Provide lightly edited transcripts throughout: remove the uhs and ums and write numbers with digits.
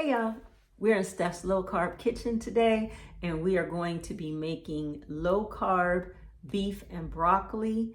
Hey y'all, we're in Steph's Low Carb Kitchen today, and we are going to be making low carb beef and broccoli.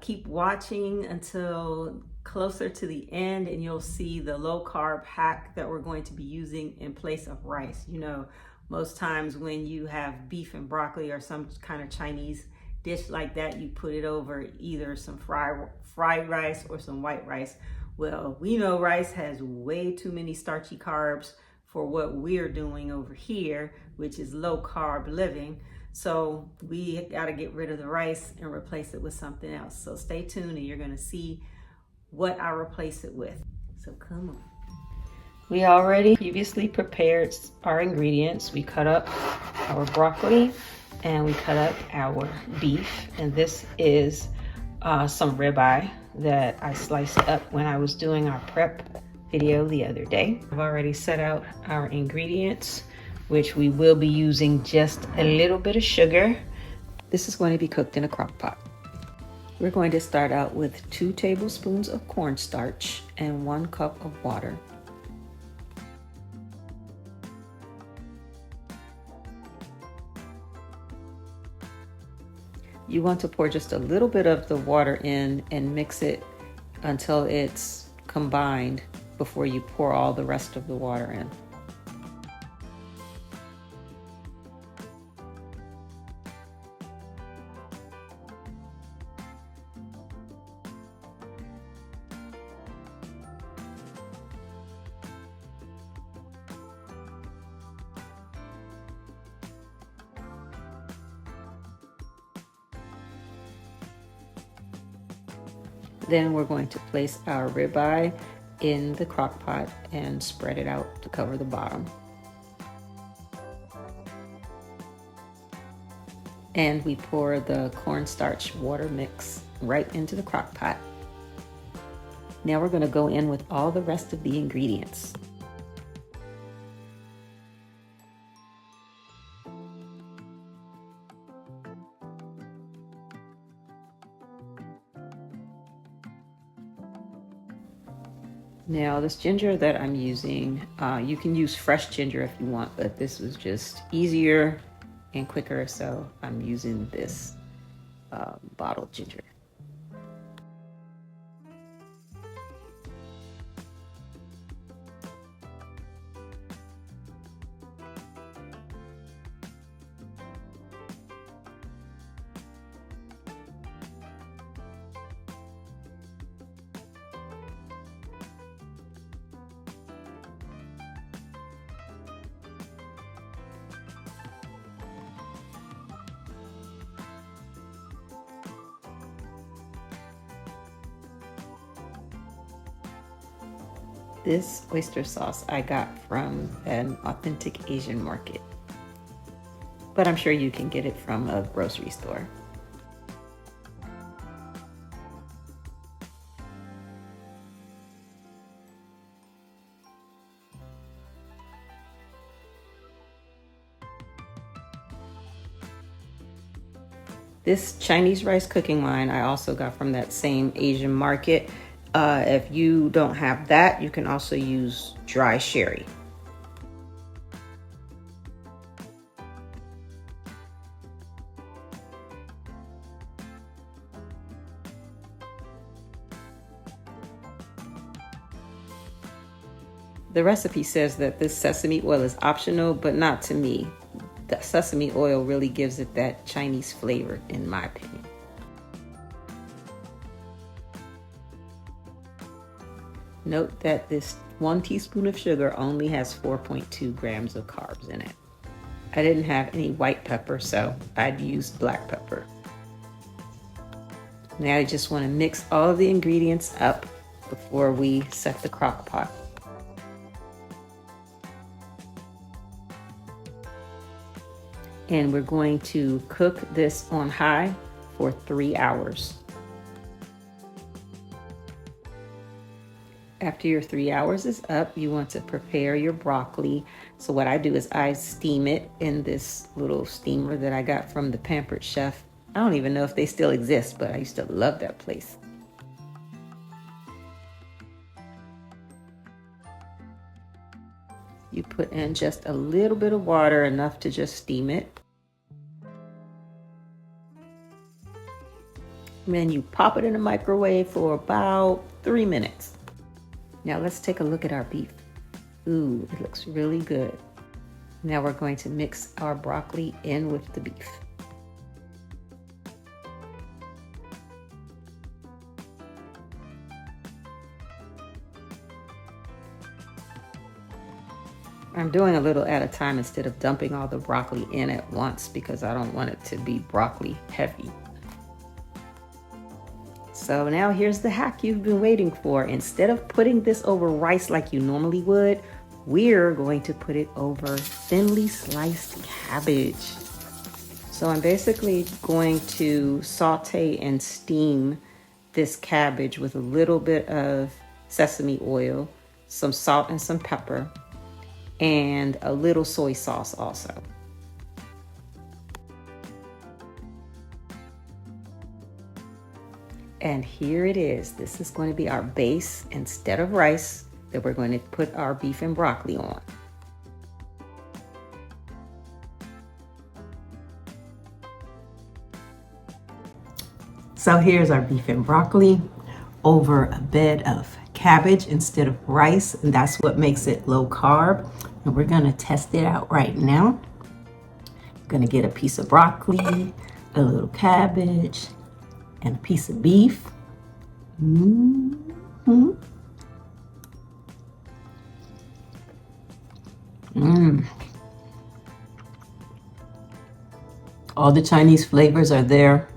Keep watching until closer to the end and you'll see the low carb hack that we're going to be using in place of rice. You know, most times when you have beef and broccoli or some kind of Chinese dish like that, you put it over either some fried rice or some white rice. Well, we know rice has way too many starchy carbs for what we're doing over here, which is low carb living. So we got to get rid of the rice and replace it with something else. So stay tuned and you're going to see what I replace it with. So come on. We already previously prepared our ingredients. We cut up our broccoli and we cut up our beef. And this is some ribeye that I sliced up when I was doing our prep video the other day. I've already set out our ingredients, which we will be using just a little bit of sugar. This is going to be cooked in a crock pot. We're going to start out with 2 tablespoons of cornstarch and 1 cup of water. You want to pour just a little bit of the water in and mix it until it's combined before you pour all the rest of the water in. Then we're going to place our ribeye in the crock pot and spread it out to cover the bottom. And we pour the cornstarch water mix right into the crock pot. Now we're going to go in with all the rest of the ingredients. Now this ginger that I'm using, you can use fresh ginger if you want, but this was just easier and quicker, so I'm using this bottled ginger. This oyster sauce I got from an authentic Asian market, but I'm sure you can get it from a grocery store. This Chinese rice cooking wine I also got from that same Asian market. If you don't have that, you can also use dry sherry. The recipe says that this sesame oil is optional, but not to me. The sesame oil really gives it that Chinese flavor, in my opinion. Note that this 1 teaspoon of sugar only has 4.2 grams of carbs in it. I didn't have any white pepper, so I'd used black pepper. Now I just want to mix all of the ingredients up before we set the crock pot. And we're going to cook this on high for 3 hours. After your 3 hours is up, you want to prepare your broccoli. So what I do is I steam it in this little steamer that I got from the Pampered Chef. I don't even know if they still exist, but I used to love that place. You put in just a little bit of water, enough to just steam it. And then you pop it in the microwave for about 3 minutes. Now let's take a look at our beef. Ooh, it looks really good. Now we're going to mix our broccoli in with the beef. I'm doing a little at a time instead of dumping all the broccoli in at once because I don't want it to be broccoli heavy. So now here's the hack you've been waiting for. Instead of putting this over rice like you normally would, we're going to put it over thinly sliced cabbage. So I'm basically going to saute and steam this cabbage with a little bit of sesame oil, some salt and some pepper, and a little soy sauce also. And here it is. This is going to be our base instead of rice that we're going to put our beef and broccoli on. So here's our beef and broccoli over a bed of cabbage instead of rice, and that's what makes it low carb. And we're gonna test it out right now. Gonna get a piece of broccoli, a little cabbage, and a piece of beef. All the Chinese flavors are there.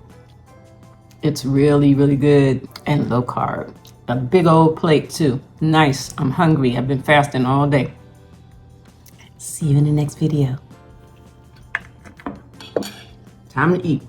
It's really, really good and low carb. A big old plate too. Nice. I'm hungry. I've been fasting all day. See you in the next video. Time to eat.